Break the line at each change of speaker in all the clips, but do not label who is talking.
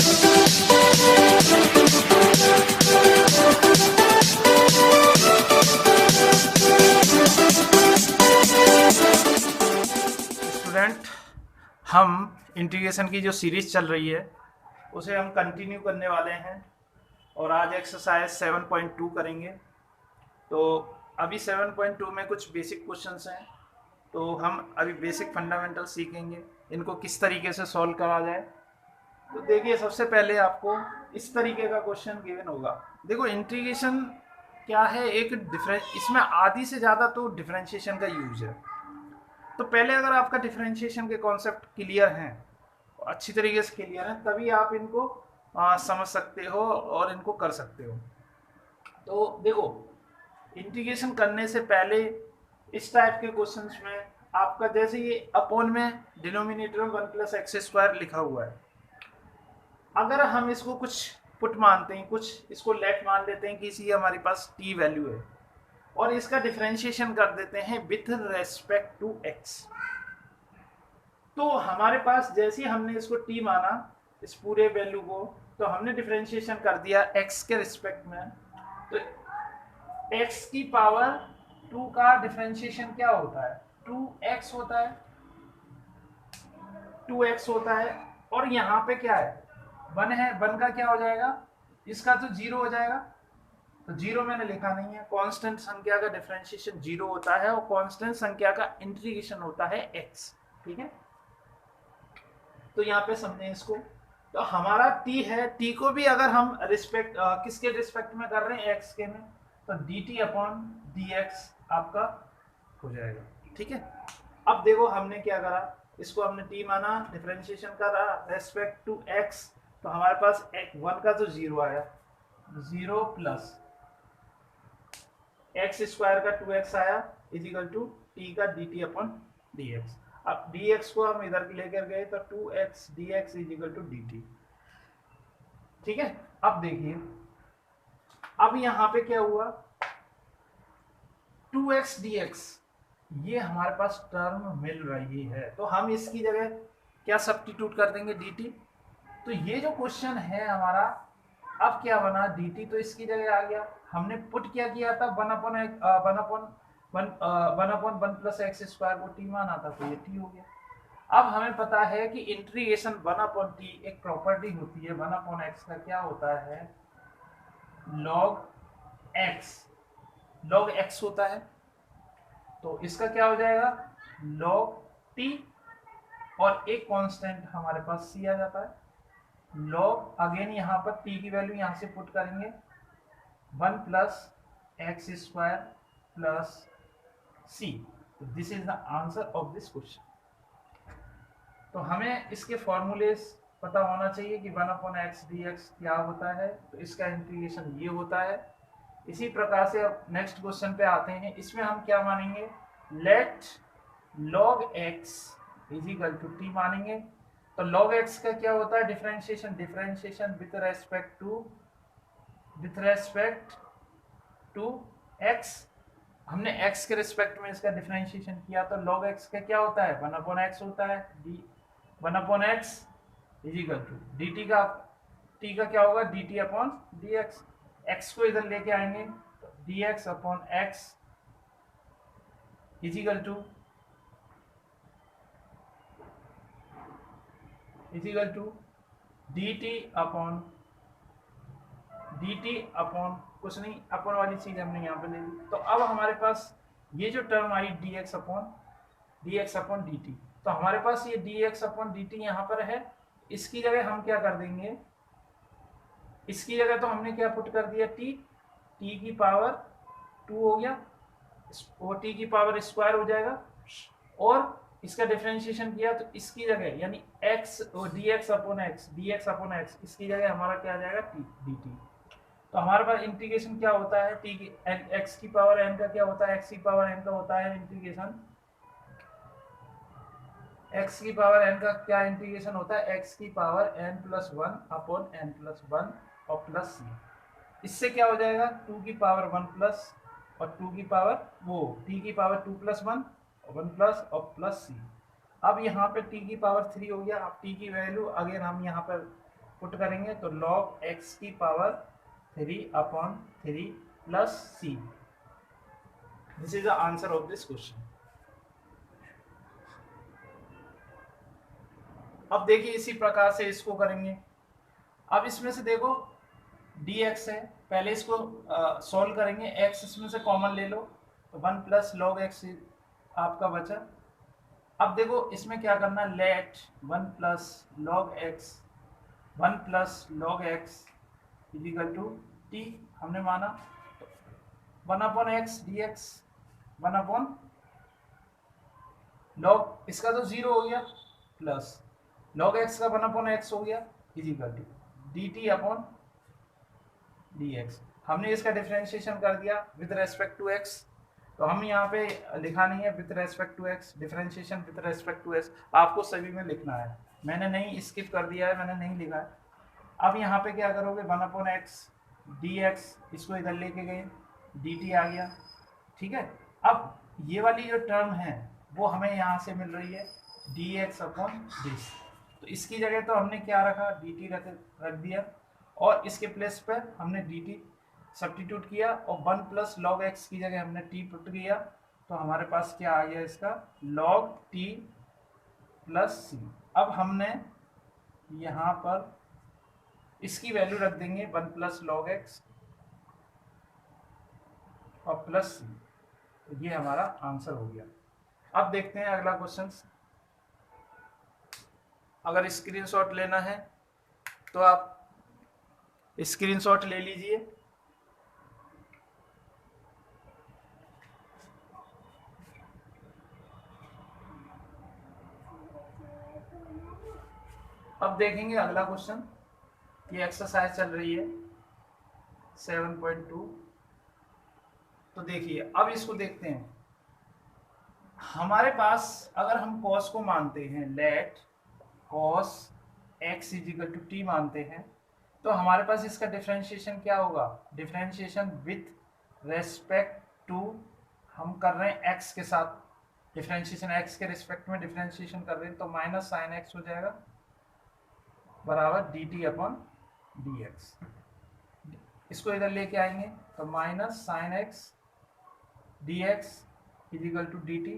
Student, हम integration की जो सीरीज चल रही है उसे हम कंटिन्यू करने वाले हैं और आज एक्सरसाइज 7.2 करेंगे। तो अभी 7.2 में कुछ बेसिक क्वेश्चंस हैं, तो हम अभी बेसिक फंडामेंटल सीखेंगे इनको किस तरीके से सॉल्व करा जाए। तो देखिए, सबसे पहले आपको इस तरीके का क्वेश्चन गिवन होगा। देखो, इंटीग्रेशन क्या है, एक इसमें आधी से ज़्यादा तो डिफरेंशिएशन का यूज है। तो पहले अगर आपका डिफरेंशिएशन के कॉन्सेप्ट क्लियर हैं, अच्छी तरीके से क्लियर हैं, तभी आप इनको समझ सकते हो और इनको कर सकते हो। तो देखो, इंटीग्रेशन करने से पहले इस टाइप के क्वेश्चंस में आपका जैसे ये अपॉन में डिनोमिनेटर में 1+x² लिखा हुआ है, अगर हम इसको कुछ पुट मानते हैं, कुछ इसको लेट मान लेते हैं कि इसी हमारे पास t वैल्यू है और इसका डिफरेंशिएशन कर देते हैं विथ रेस्पेक्ट टू x, तो हमारे पास जैसे ही हमने इसको t माना, इस पूरे वैल्यू को, तो हमने डिफरेंशिएशन कर दिया x के रिस्पेक्ट में। तो x की पावर 2 का डिफरेंशिएशन क्या होता है, 2x होता है, 2x होता है। और यहाँ पे क्या है, 1 है, 1 का क्या हो जाएगा, इसका तो 0 हो जाएगा। तो 0 मैंने लिखा नहीं है। कांस्टेंट संख्या का डिफरेंशिएशन 0 होता है और कांस्टेंट संख्या का इंटीग्रेशन होता है x। ठीक है, तो यहाँ पे समझें इसको। तो हमारा t है, t को भी अगर हम रिस्पेक्ट किसके रिस्पेक्ट में कर रहे हैं, x के में, तो dt अपॉन dx आपका हो जाएगा। ठीक है, अब देखो हमने क्या करा, इसको हमने t माना, डिफरेंशिएशन करा रेस्पेक्ट टू x, तो हमारे पास 1 का तो 0 आया, 0 प्लस x² का 2x आया इजिकल टू t का dt अपॉन dx। अब dx को हम इधर लेकर गए तो 2x dx is equal to dt। ठीक है, अब देखिए, अब यहाँ पे क्या हुआ, 2x dx ये हमारे पास टर्म मिल रही है, तो हम इसकी जगह क्या सब्स्टिट्यूट कर देंगे, dt। तो ये जो क्वेश्चन है हमारा, अब क्या बना, dt तो इसकी जगह आ गया। हमने पुट क्या किया था, 1/1+x² को t माना था, तो ये t हो गया। अब हमें पता है कि इंटीग्रेशन 1/t एक प्रॉपर्टी होती है, 1/x का क्या होता है, log x होता है। तो इसका क्या हो जाएगा, log t, और एक कांस्टेंट हमारे पास c आ जाता है, log अगेन यहाँ पर t की वैल्यू यहाँ से पुट करेंगे, 1+x² plus c। This is the answer of this question. तो हमें इसके फॉर्मूले पता होना चाहिए कि 1/x dx क्या होता है, तो इसका इंटीग्रेशन ये होता है। इसी प्रकार से अब नेक्स्ट क्वेश्चन पे आते हैं। इसमें हम क्या मानेंगे, let log x is equal to t मानेंगे। तो log x का क्या होता है, differentiation with respect to x। हमने x के रिस्पेक्ट में इसका डिफरेंशिएशन किया, तो log x का क्या होता है, 1/x होता है, 1/x इजिकल टू dt का, t का क्या होगा, dt अपॉन dx। x को इधर लेके आएंगे तो dx upon x is equal to dt upon कुछ नहीं, अपॉन वाली चीज हमने यहाँ पे ले ली। तो अब हमारे पास ये जो टर्म आई dx अपॉन dt, तो हमारे पास ये dx अपॉन dt यहाँ पर है। इसकी जगह हम क्या कर देंगे, इसकी जगह तो हमने क्या पुट कर दिया, t की पावर 2 हो गया, वो t की पावर स्क्वायर हो जाएगा, और इसका डिफरेंशिएशन किया तो इसकी जगह यानी x dx अपॉन x इसकी जगह हमारा क्या आ जाएगा, dt। तो हमारे पास इंटीग्रेशन क्या होता है, t की x की पावर n का क्या होता है, x की पावर n का होता है इंटीग्रेशन, x की पावर n का क्या इंटीग्रेशन होता है, x की पावर n+1 अपॉन n+1 और प्लस c। इससे क्या हो जाएगा, 2 की पावर 1 प्लस और 2 की पावर t की पावर 2+1 1 प्लस और प्लस c। अब यहाँ पे t की पावर 3 हो गया। अब t की वैल्यू अगेन हम यहाँ पर पुट करेंगे तो log x की power 3/3 plus c। This is the answer of this question. अब देखिए इसी प्रकार से इसको करेंगे। अब इसमें से देखो dx है, पहले इसको सॉल्व करेंगे। x इसमें से कॉमन ले लो तो 1 प्लस लॉग एक्स आपका बचा। अब देखो इसमें क्या करना, let 1 plus log x 1 plus log x is equal to t हमने माना, 1/x dx 1 लॉग इसका तो 0 हो गया प्लस लॉग एक्स का 1/x हो गया is equal to dt upon dx। हमने इसका डिफरेंशिएशन कर दिया विद रेस्पेक्ट टू x, तो हम यहाँ पे लिखा नहीं है with respect to x, differentiation with respect to x आपको सभी में लिखना है। मैंने नहीं स्किप कर दिया है, मैंने नहीं लिखा है। अब यहाँ पे क्या करोगे 1/x dx, इसको इधर लेके गए dt आ गया, ठीक है। अब ये वाली जो टर्म है वो हमें यहाँ से मिल रही है dx अपॉन दिस, तो इसकी जगह तो हमने क्या रखा dt रख दिया और इसके प्लेस पर हमने dt सब्स्टिट्यूट किया और 1 प्लस लॉग एक्स की जगह हमने t पुट किया, तो हमारे पास क्या आ गया इसका log t प्लस c। अब हमने यहाँ पर इसकी वैल्यू रख देंगे 1 प्लस लॉग एक्स और प्लस c, तो ये हमारा आंसर हो गया। अब देखते हैं अगला क्वेश्चन। अगर स्क्रीनशॉट लेना है तो आप स्क्रीनशॉट ले लीजिए। अब देखेंगे अगला क्वेश्चन, ये एक्सरसाइज चल रही है 7.2। तो देखिए अब इसको देखते हैं। हमारे पास अगर हम cos को मानते हैं, let cos x is equal to t मानते हैं, तो हमारे पास इसका डिफरेंशिएशन क्या होगा, डिफरेंशिएशन विथ रेस्पेक्ट टू, हम कर रहे हैं x के साथ डिफरेंशिएशन, x के रिस्पेक्ट में डिफरेंशिएशन कर रहे हैं, तो माइनस साइन x हो जाएगा बराबर dt अपॉन dx। इसको इधर लेके आएंगे तो minus sine x dx is equal to dt,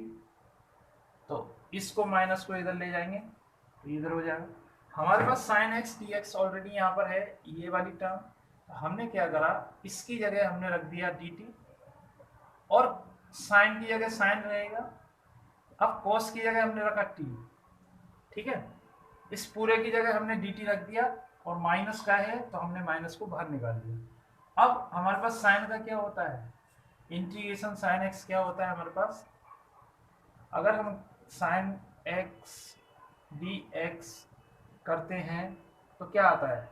तो इसको माइनस को इधर ले जाएंगे तो इधर हो जाएगा। हमारे पास साइन x dx ऑलरेडी यहाँ पर है ये वाली टर्म, तो हमने क्या करा इसकी जगह हमने रख दिया dt और साइन की जगह साइन रहेगा। अब cos की जगह हमने रखा t, ठीक है। इस पूरे की जगह हमने dt रख दिया और माइनस का है तो हमने माइनस को बाहर निकाल दिया। अब हमारे पास साइन का क्या होता है, इंटीग्रेशन साइन x क्या होता है हमारे पास, अगर हम साइन x dx करते हैं तो क्या आता है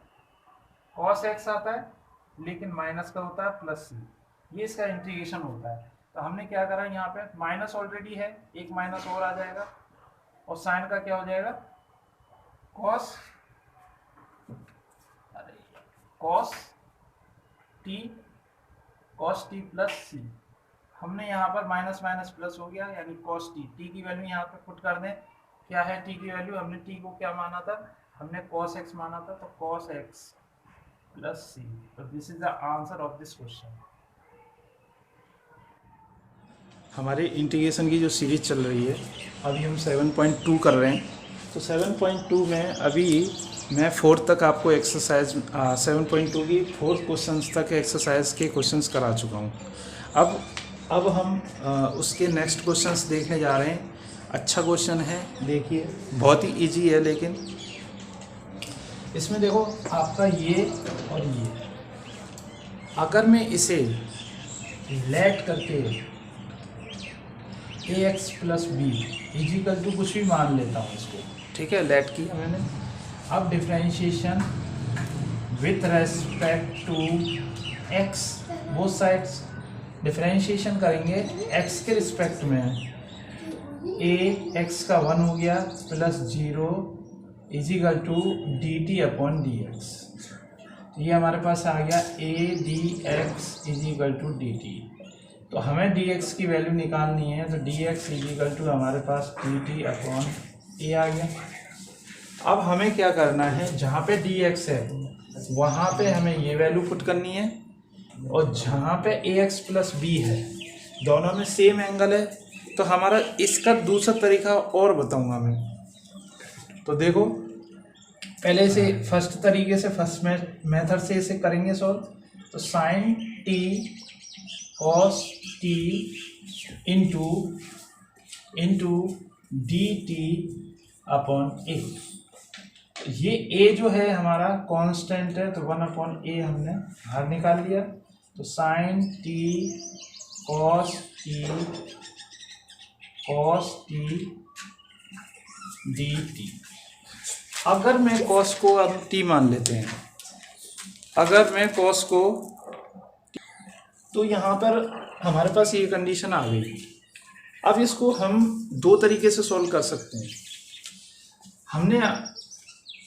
cos x आता है, लेकिन माइनस का होता है प्लस c, ये इसका इंटीग्रेशन होता है। तो हमने क्या करा यहाँ पे माइनस ऑलरेडी है, एक माइनस और आ जाएगा और साइन का क्या हो जाएगा cos t प्लस c। हमने यहाँ पर माइनस माइनस प्लस हो गया यानी cos t की वैल्यू यहाँ पे पुट कर दें। क्या है t की वैल्यू, हमने t को क्या माना था, हमने cos x माना था, तो cos x प्लस c। तो this is the answer of this question. हमारे इंटीग्रेशन की जो सीरीज चल रही है अभी हम 7.2 कर रहे हैं, तो 7.2 में अभी मैं 4 तक आपको एक्सरसाइज 7.2 की 4 क्वेश्चंस तक एक्सरसाइज के क्वेश्चंस करा चुका हूँ। अब हम उसके नेक्स्ट क्वेश्चंस देखने जा रहे हैं। अच्छा क्वेश्चन है, देखिए बहुत ही इजी है, लेकिन इसमें देखो आपका ये और ये, अगर मैं इसे लेट करके ax plus b is equal to कुछ भी मान लेता हूँ इसको, ठीक है, लेट किया मैंने। अब differentiation with respect to x, both sides differentiation करेंगे x के रिस्पेक्ट में, a x का 1 हो गया plus 0 is equal to dt upon dx। ये हमारे पास आ गया a dx is equal to dt। तो हमें dx की वैल्यू निकालनी है, तो dx इजिकल टू हमारे पास dt अपॉन a आ गया। अब हमें क्या करना है, जहाँ पे dx है वहाँ पे हमें ये वैल्यू पुट करनी है, और जहाँ पे ax प्लस b है दोनों में सेम एंगल है। तो हमारा इसका दूसरा तरीका और बताऊंगा मैं। तो देखो पहले से फर्स्ट तरीके से फर्स्ट मेथड से इसे करेंगे सॉल्व। तो sine t cos t into dt upon a। ये a जो है हमारा कांस्टेंट है, तो 1/a हमने बाहर निकाल लिया। तो sine t cos t dt। अगर मैं cos को अब t मान लेते हैं, अगर मैं cos को, तो यहाँ पर हमारे पास ये कंडीशन आ गई। अब इसको हम दो तरीके से सॉल्व कर सकते हैं। हमने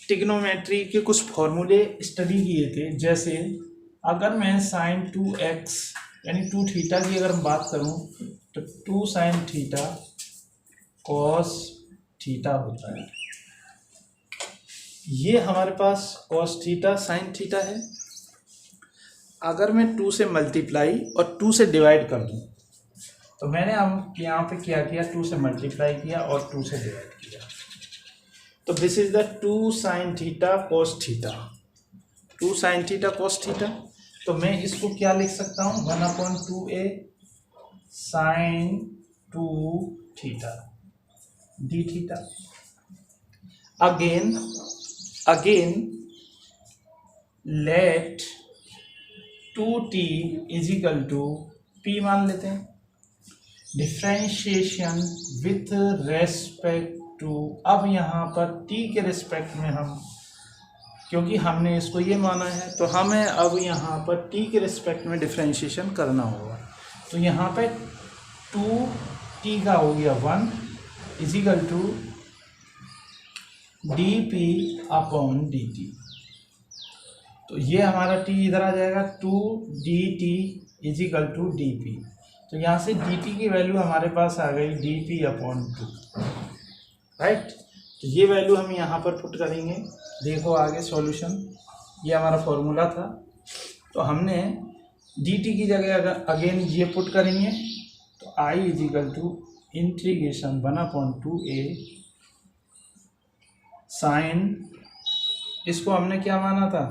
ट्रिग्नोमेट्री के कुछ फॉर्मूले स्टडी किए थे, जैसे अगर मैं साइन 2x यानी 2 थीटा की अगर मैं बात करूं तो 2 साइन थीटा कॉस थीटा होता है। ये हमारे पास कॉस थीटा साइन थीटा है। अगर मैं 2 से मल्टीप्लाई और 2 से डिवाइड कर दूं, तो मैंने अब यहाँ पे क्या किया, 2 से मल्टीप्लाई किया और 2 से डिवाइड किया। तो this is the 2 sine theta cos theta, 2 sine theta cos theta. तो मैं इसको क्या लिख सकता हूँ, 1/2a sine 2 theta d theta. Again let 2t is equal to p मान लेते हैं। डिफ्रेंशिएशन विथ रेस्पेक्ट टू, अब यहाँ पर t के रिस्पेक्ट में हम, क्योंकि हमने इसको ये माना है तो हमें अब यहाँ पर t के रिस्पेक्ट में डिफ्रेंशिएशन करना होगा। तो यहाँ पे 2t का हो गया 1 is equal to dp upon dt। तो ये हमारा t इधर आ जाएगा, 2 dt is equal to dp। तो यहाँ से dt की वैल्यू हमारे पास आ गई dp अपॉन 2, राइट। तो ये वैल्यू हम यहाँ पर पुट करेंगे। देखो आगे सॉल्यूशन, ये हमारा फॉर्मूला था। तो हमने dt की जगह अगर अगेन ये पुट करेंगे, तो i is equal to integration 1/2a sine, इसको हमने क्या माना था,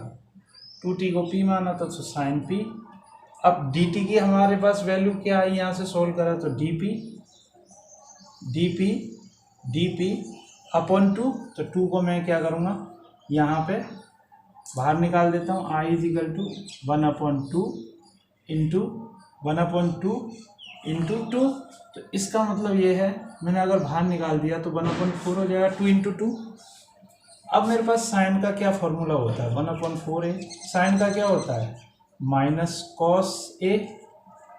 2t को p माना था, तो साइन p। अब dt की हमारे पास वैल्यू क्या आई, यहाँ से सोल्व करा तो dp अपॉन 2। तो 2 को मैं क्या करूँगा, यहाँ पे बाहर निकाल देता हूँ। i is equal to 1/2 into 1/2 into 2। तो इसका मतलब ये है, मैंने अगर बाहर निकाल दिया तो 1/4 हो जाएगा, 2 इंटू 2। अब मेरे पास साइन का क्या फॉर्मूला होता है, 1/4a। साइन का क्या होता है, माइनस कॉस a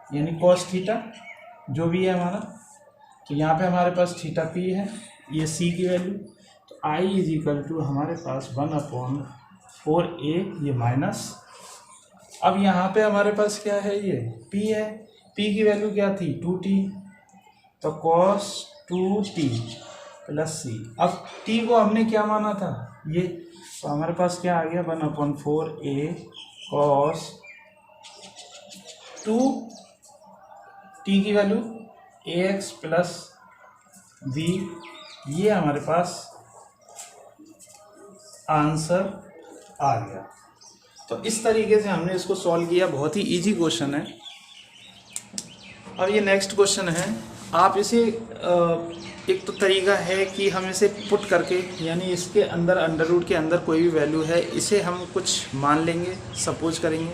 यानी कॉस थीटा जो भी है हमारा। तो यहाँ पे हमारे पास थीटा p है, ये c की वैल्यू। तो i इज इक्वल टू हमारे पास 1/4a, ये माइनस। अब यहाँ पे हमारे पास क्या है, ये p है। p की वैल्यू क्या थी, 2t, तो cos 2t प्लस c। अब t को हमने क्या माना था, ये, तो हमारे पास क्या आ गया, 1/4a cos 2 t की वैल्यू ax प्लस b। ये हमारे पास आंसर आ गया। तो इस तरीके से हमने इसको सॉल्व किया, बहुत ही इजी क्वेश्चन है। अब ये नेक्स्ट क्वेश्चन है, आप इसे एक तो तरीका है कि हम इसे पुट करके, यानी इसके अंदर अंडर रूट के अंदर कोई भी वैल्यू है, इसे हम कुछ मान लेंगे, सपोज करेंगे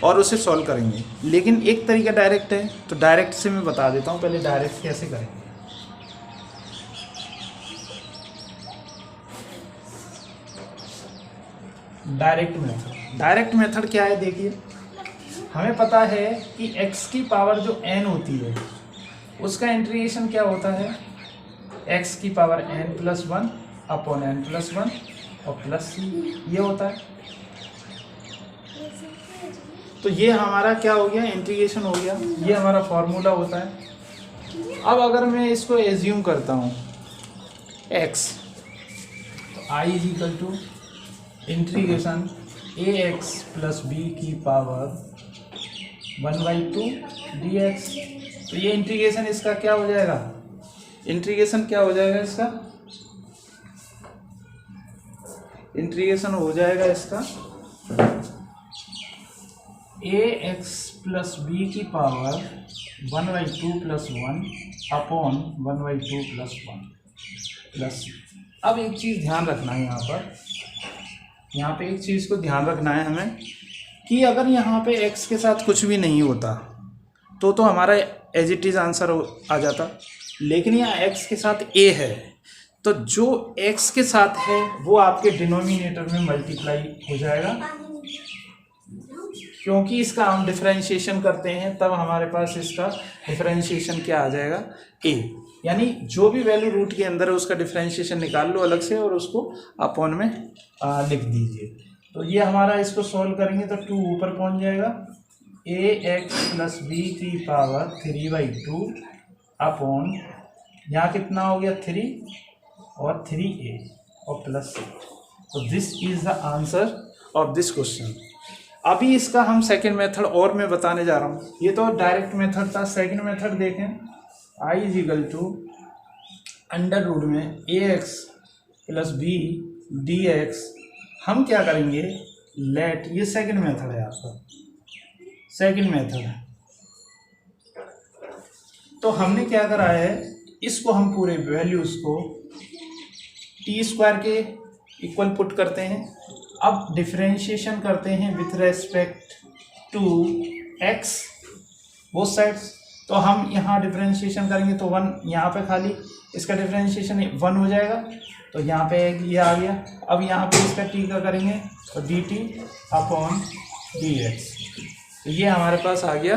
और उसे सॉल्व करेंगे। लेकिन एक तरीका डायरेक्ट है, तो डायरेक्ट से मैं बता देता हूँ पहले डायरेक्ट कैसे करेंगे। डायरेक्ट मेथड क्या है, देखिए हमें पता है कि x की पावर जो n होती है उसका इंटीग्रेशन क्या होता है, x की पावर n+1 अपॉन n+1 और प्लस c, ये होता है। तो ये हमारा क्या हो गया, इंटीग्रेशन हो गया, ये हमारा फॉर्मूला होता है। अब अगर मैं इसको एज्यूम करता हूँ x, तो I is equal to integration a x plus b की पावर 1/2 dx। तो ये इंटीग्रेशन इसका क्या हो जाएगा, इंटीग्रेशन क्या हो जाएगा इसका, इंटीग्रेशन हो जाएगा इसका ए एक्स प्लस बी की पावर 1/2 + 1 अपॉन 1/2 + 1 प्लस। अब एक चीज़ ध्यान रखना है यहाँ पे एक चीज़ को ध्यान रखना है हमें कि अगर यहाँ पे x के साथ कुछ भी नहीं होता तो हमारा एज इट इज़ आंसर आ जाता, लेकिन यहाँ x के साथ a है तो जो x के साथ है वो आपके डिनोमिनेटर में मल्टीप्लाई हो जाएगा, क्योंकि इसका हम डिफरेंशिएशन करते हैं तब हमारे पास इसका डिफरेंशिएशन क्या आ जाएगा, a। यानी जो भी वैल्यू रूट के अंदर है उसका डिफरेंशिएशन निकाल लो अलग से और उसको अपॉन में लिख दीजिए। तो ये हमारा इसको सॉल्व करेंगे तो 2 ऊपर पहुंच जाएगा, ए एक्स प्लस बी की पावर 3/2 अपॉन यहाँ कितना हो गया 3 और 3a और प्लस 6। तो this is the answer of this question. अभी इसका हम सेकंड मेथड और मैं बताने जा रहा हूँ, ये तो डायरेक्ट मेथड था। सेकंड मेथड देखें, I is equal to under root में a x plus b d x. हम क्या करेंगे, लेट, ये सेकंड मेथड है आपका, सेकंड मेथड है। तो हमने क्या करा है, इसको हम पूरे वैल्यूज को t² के इक्वल पुट करते हैं। अब डिफरेंशिएशन करते हैं with respect to x both sides. तो हम यहाँ डिफरेंशिएशन करेंगे तो 1 यहाँ पे खाली इसका डिफरेंशिएशन 1 हो जाएगा, तो यहाँ पे ये आ गया। अब यहाँ पे इसका t का करेंगे तो dt अपॉन dx। तो ये हमारे पास आ गया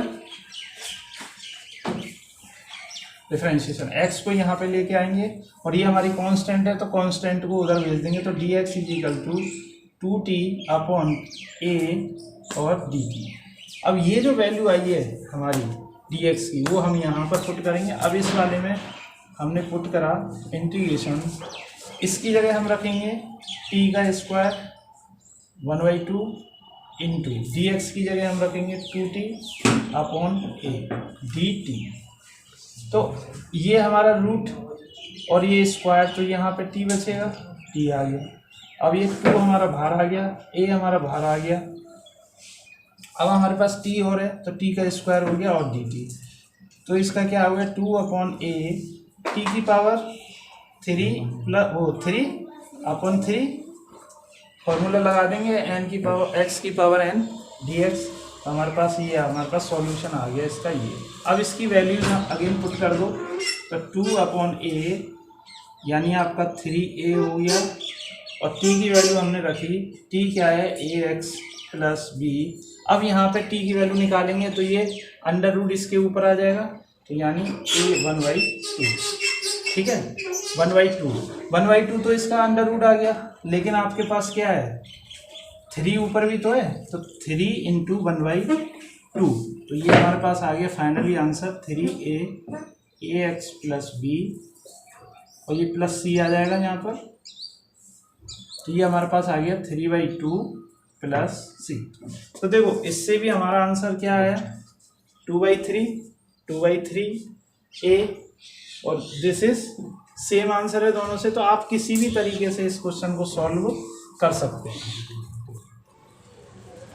डिफरेंशिएशन। x को यहाँ पे लेके आएंगे और ये हमारी कांस्टेंट है तो कांस्टेंट को उधर भेज देंगे, तो dx is equal to 2t upon a और dt। अब ये जो वैल्यू आई है हमारी dx की वो हम यहाँ पर पुट करेंगे। अब इस वाले में हमने पुट करा इंटीग्रेशन, इसकी जगह हम रखेंगे t का स्क्वायर 1/2 इंटू dx की जगह हम रखेंगे 2t अपॉन a dt। तो ये हमारा रूट और ये स्क्वायर, तो यहाँ पे t बचेगा, t आ गया। अब ये 2 हमारा बाहर आ गया, a हमारा बाहर आ गया। अब हमारे पास t हो रहा है तो t का स्क्वायर हो गया और dt। तो इसका क्या हो गया 2 अपॉन a t की पावर 3 अपॉन 3 फॉर्मूला लगा देंगे n की पावर x की पावर n dx। तो हमारे पास ये हमारे पास सॉल्यूशन आ गया इसका ये। अब इसकी वैल्यूज अगेन पुट कर दो तो 2 अपॉन a यानी आपका 3a हो गया और t की वैल्यू हमने रखी, t क्या है ax प्लस b। अब यहाँ पे t की वैल्यू निकालेंगे तो ये अंडर रूट इसके ऊपर आ जाएगा, तो यानी a 1/2, ठीक है 1/2 तो इसका अंडर रूट आ गया। लेकिन आपके पास क्या है 3 ऊपर भी तो है, तो 3 इंटू 1/2, तो ये हमारे पास आ गया finally answer 3ax plus b और ये प्लस c आ जाएगा यहाँ पर। तो ये हमारे पास आ गया 3/2 प्लस c। तो देखो इससे भी हमारा आंसर क्या आया 2/3 a और दिस इज सेम आंसर है दोनों से। तो आप किसी भी तरीके से इस क्वेश्चन को सॉल्व कर सकते हैं।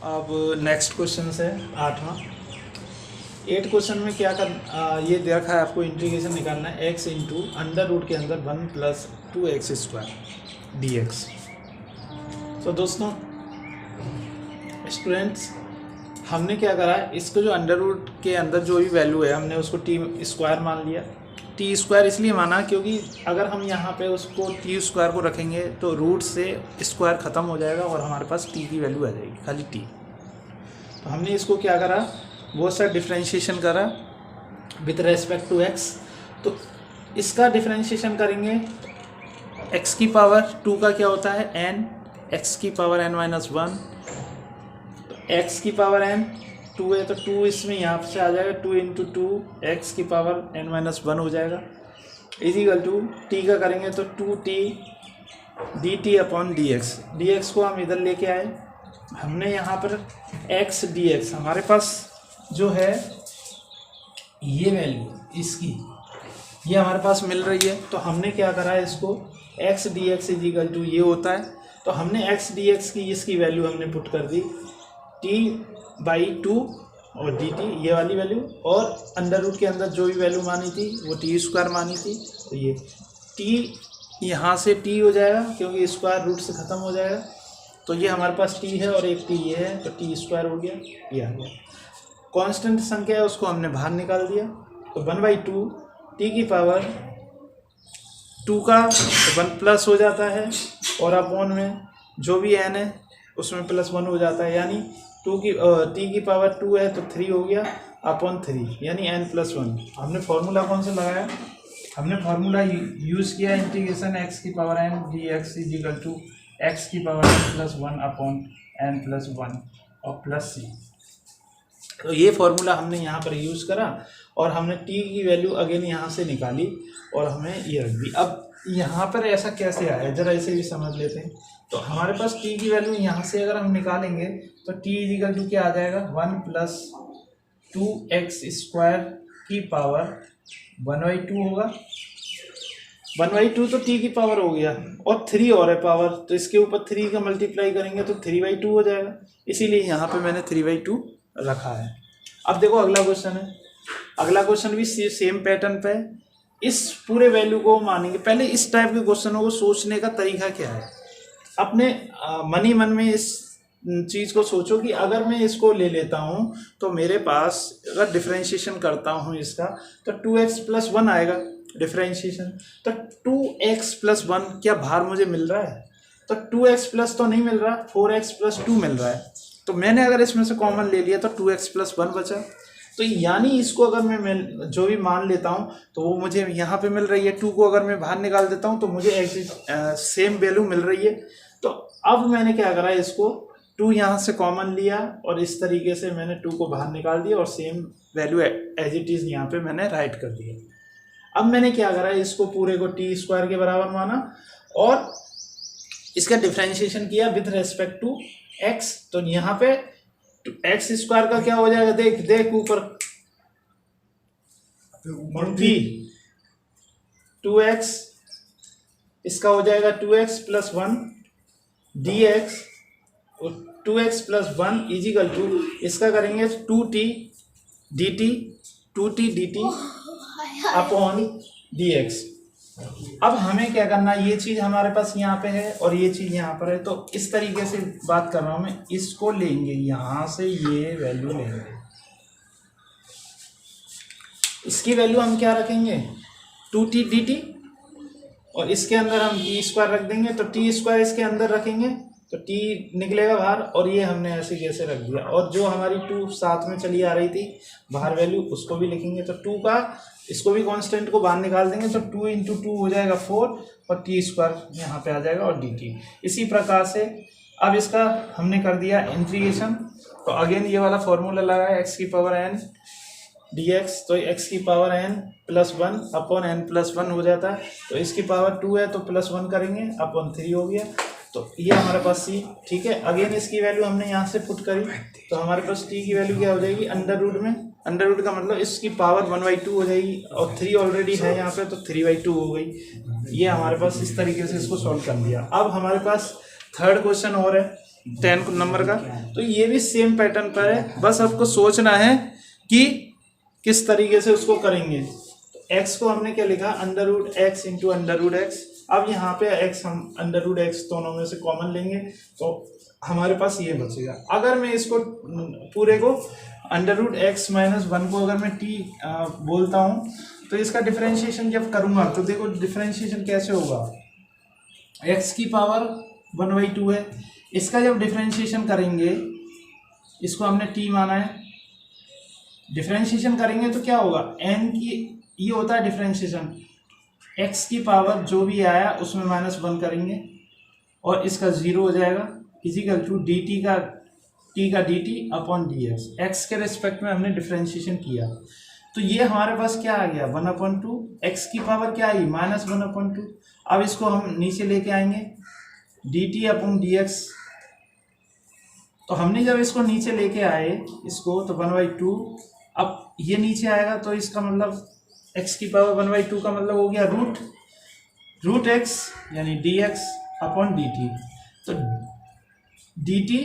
अब नेक्स्ट क्वेश्चन है 8वां। 8 क्वेश्चन में क्या ये देखा है आपको, इंटीग्रेशन निकालना है x इंटू अंडर रूट के अंदर 1 प्लस 2x² dx। तो दोस्तों स्टूडेंट्स हमने क्या करा है, इसको जो अंडर रूट के अंदर जो भी वैल्यू है हमने उसको t² मान लिया। t² इसलिए माना क्योंकि अगर हम यहाँ पे उसको t² को रखेंगे तो रूट से स्क्वायर ख़त्म हो जाएगा और हमारे पास t की वैल्यू आ जाएगी खाली t। तो हमने इसको क्या करा, बहुत सारा डिफरेंशिएशन करा विथ रेस्पेक्ट टू x। तो इसका डिफरेंशिएशन करेंगे x की पावर 2 का क्या होता है n, x की पावर n-1, तो x की पावर n 2 है तो 2 इसमें यहाँ से आ जाएगा, 2 इंटू 2 x की पावर n-1 हो जाएगा इज इक्वल टू t का करेंगे तो 2t D T upon D x. D x को हम इधर लेके आए, हमने यहाँ पर एक्स डी एक्स, हमारे पास जो है ये वैल्यू इसकी, ये हमारे पास मिल रही है। तो हमने क्या करा है, इसको x d x is equal to ये होता है, तो हमने एक्स डी एक्स की इसकी वैल्यू हमने पुट कर दी t/2 और डी टी, ये वाली वैल्यू, और अंडर रूट के अंदर जो भी वैल्यू मानी थी वो t² मानी थी। तो ये t यहाँ से t हो जाएगा क्योंकि स्क्वायर रूट से ख़त्म हो जाएगा, तो ये हमारे पास t है और एक t ये है, तो t² हो गया, ये आ गया। कांस्टेंट संख्या है उसको हमने बाहर निकाल दिया, तो 1/2 t की पावर 2 का 1 प्लस हो जाता है, और अपॉन में जो भी n है उसमें +1 हो जाता है, यानी t की पावर 2 है तो 3 हो गया अपॉन 3, यानी n+1। हमने फॉर्मूला कौन सा लगाया, हमने फार्मूला यूज़ किया इंटीग्रेशन x की power n dx is equal to x की पावर n+1 अपॉन n+1 और प्लस c। तो ये फार्मूला हमने यहाँ पर यूज़ करा और हमने t की वैल्यू अगेन यहाँ से निकाली और हमें ये रख दी। अब यहाँ पर ऐसा कैसे आया, जरा ऐसे भी समझ लेते हैं। तो हमारे पास t की वैल्यू यहाँ से अगर हम निकालेंगे तो t इज इक्वल टू क्या आ जाएगा, 1 + 2x² की पावर 1/2 होगा। 1/2 तो t की पावर हो गया, और 3 और है पावर, तो इसके ऊपर 3 का मल्टीप्लाई करेंगे तो 3/2 हो जाएगा, इसीलिए यहाँ पे मैंने 3/2 रखा है। अब देखो अगला क्वेश्चन है, अगला क्वेश्चन भी सेम पैटर्न पे है। इस पूरे वैल्यू को मानेंगे। पहले इस टाइप के क्वेश्चनों को सोचने का तरीका क्या है, अपने मन ही मन में इस चीज़ को सोचो कि अगर मैं इसको ले लेता हूँ तो मेरे पास अगर डिफरेंशिएशन करता हूँ इसका तो 2x+1 आएगा डिफरेंशिएशन। तो 2x+1 क्या बाहर मुझे मिल रहा है, तो 2x+ तो नहीं मिल रहा, 4x+2 मिल रहा है। तो मैंने अगर इसमें से कॉमन ले लिया तो 2x+1 बचा। तो यानी इसको अगर मैं जो भी मान लेता हूँ तो वो मुझे यहाँ पे मिल रही है। 2 को अगर मैं बाहर निकाल देता हूँ तो मुझे सेम वैल्यू मिल रही है। तो अब मैंने क्या करा, इसको 2 यहाँ से कॉमन लिया और इस तरीके से मैंने 2 को बाहर निकाल दिया और same value as it is यहाँ पे मैंने राइट कर दिया। अब मैंने क्या करा, इसको पूरे को t² के बराबर माना और इसका डिफरेंशिएशन किया विद रेस्पेक्ट टू x। तो यहाँ पे x² का क्या हो जाएगा, देख ऊपर p 2x, इसका हो जाएगा 2x+1 dx, और 2x+1 इज इक्वल टू इसका करेंगे 2t dt अपॉन dx। अब हमें क्या करना है, ये चीज़ हमारे पास यहाँ पे है और ये चीज़ यहाँ पर है, तो इस तरीके से बात कर रहा हूँ मैं। इसको लेंगे यहाँ से, ये वैल्यू लेंगे, इसकी वैल्यू हम क्या रखेंगे 2t dt, और इसके अंदर हम t² रख देंगे। तो t² इसके अंदर रखेंगे तो t निकलेगा बाहर, और ये हमने ऐसे कैसे रख दिया। और जो हमारी 2 साथ में चली आ रही थी बाहर वैल्यू, उसको भी लिखेंगे। तो 2 का इसको भी कांस्टेंट को बाहर निकाल देंगे तो 2 × 2 हो जाएगा 4, और t² यहाँ पे आ जाएगा और dt। इसी प्रकार से अब इसका हमने कर दिया इंटीग्रेशन। तो अगेन ये वाला फॉर्मूला लगा है x की पावर n dx, तो x की पावर n+1 अपॉन n+1 हो जाता है। तो इसकी पावर 2 है तो +1 करेंगे अपॉन 3 हो गया। तो ये हमारे पास c, ठीक है। अगेन इसकी वैल्यू हमने यहाँ से पुट करी तो हमारे पास t की वैल्यू क्या हो जाएगी, अंडर रूट में, अंडर रूट का मतलब इसकी पावर 1/2 हो जाएगी, और 3 ऑलरेडी है यहाँ पे तो 3/2 हो गई। ये हमारे पास इस तरीके से इसको सॉल्व कर दिया। अब हमारे पास थर्ड क्वेश्चन और है 10 नंबर का, तो ये भी सेम पैटर्न पर है, बस आपको सोचना है कि किस तरीके से उसको करेंगे। तो x को हमने क्या लिखा, √x × √x। अब यहाँ पे x हम √x दोनों में से कॉमन लेंगे तो हमारे पास ये बचेगा। अगर मैं इसको पूरे को √x - 1 को अगर मैं t बोलता हूँ तो इसका डिफरेंशिएशन जब करूँगा तो देखो डिफरेंशिएशन कैसे होगा, x की पावर 1/2 है, इसका जब डिफरेंशिएशन करेंगे, इसको हमने t माना है, डिफरेंशिएशन करेंगे तो क्या होगा, n की, ये होता है डिफरेंशिएशन, x की पावर जो भी आया उसमें -1 करेंगे और इसका 0 हो जाएगा, इजिकल टू dt का dt अपॉन dx। x के रिस्पेक्ट में हमने डिफरेंशिएशन किया तो ये हमारे पास क्या आ गया 1/2, x की पावर क्या आई -1/2, अब इसको हम नीचे लेके आएंगे dt अपॉन dx। तो हमने जब इसको नीचे लेके आए इसको, तो 1/2, अब ये नीचे आएगा तो इसका मतलब x की पावर 1/2 का मतलब हो गया रूट x यानी dx अपॉन dt। तो dt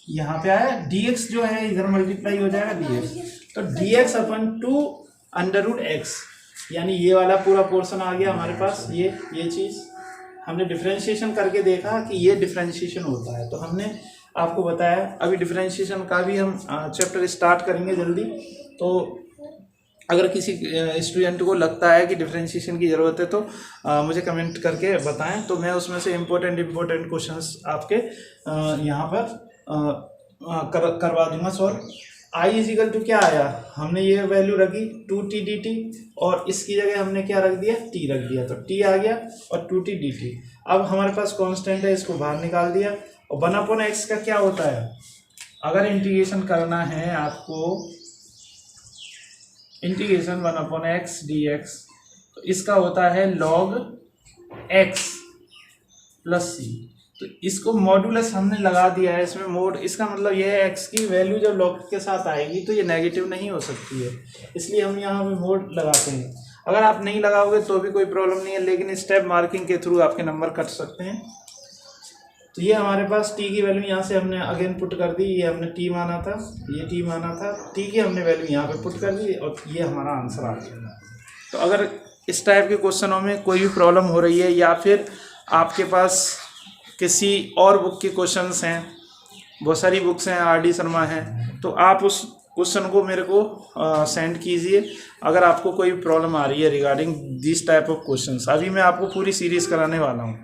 यहाँ पे आया, dx जो है इधर मल्टीप्लाई हो जाएगा dx, तो dx अपन 2 अंडर x, यानी ये वाला पूरा पोर्शन आ गया हमारे पास। ये चीज़ हमने डिफरेंशिएशन करके देखा कि ये डिफरेंशिएशन होता है, तो हमने आपको बताया। अभी डिफरेंशिएशन का भी हम चैप्टर स्टार्ट करेंगे जल्दी। तो अगर किसी स्टूडेंट को लगता है कि डिफरेंशिएशन की ज़रूरत है तो मुझे कमेंट करके बताएं, तो मैं उसमें से इम्पोर्टेंट क्वेश्चंस आपके यहाँ पर करवा दूंगा सॉल्व। i इजिकल टू क्या आया, हमने ये वैल्यू रखी 2t dt, और इसकी जगह हमने क्या रख दिया, t रख दिया, तो t आ गया और 2t dt। अब हमारे पास कांस्टेंट है, इसको बाहर निकाल दिया। और 1/x का क्या होता है, अगर इंटीग्रेशन करना है आपको, इंटीग्रेशन 1/x dx, तो इसका होता है log x प्लस c। तो इसको मॉडुलस हमने लगा दिया है इसमें, मोड, इसका मतलब यह है x की वैल्यू जब log के साथ आएगी तो ये नेगेटिव नहीं हो सकती है, इसलिए हम यहाँ पे मोड लगाते हैं। अगर आप नहीं लगाओगे तो भी कोई प्रॉब्लम नहीं है, लेकिन स्टेप मार्किंग के थ्रू आपके नंबर कट सकते हैं। तो ये हमारे पास t की वैल्यू यहाँ से हमने अगेन पुट कर दी, ये हमने t माना था, ये t माना था, t की हमने वैल्यू यहाँ पे पुट कर दी और ये हमारा आंसर आ गया। तो अगर इस टाइप के क्वेश्चनों में कोई भी प्रॉब्लम हो रही है, या फिर आपके पास किसी और बुक के क्वेश्चंस हैं, बहुत सारी बुक्स हैं, आर डी शर्मा हैं, तो आप उस क्वेश्चन को मेरे को सेंड कीजिए अगर आपको कोई प्रॉब्लम आ रही है regarding this type of questions. अभी मैं आपको पूरी सीरीज़ कराने वाला हूँ।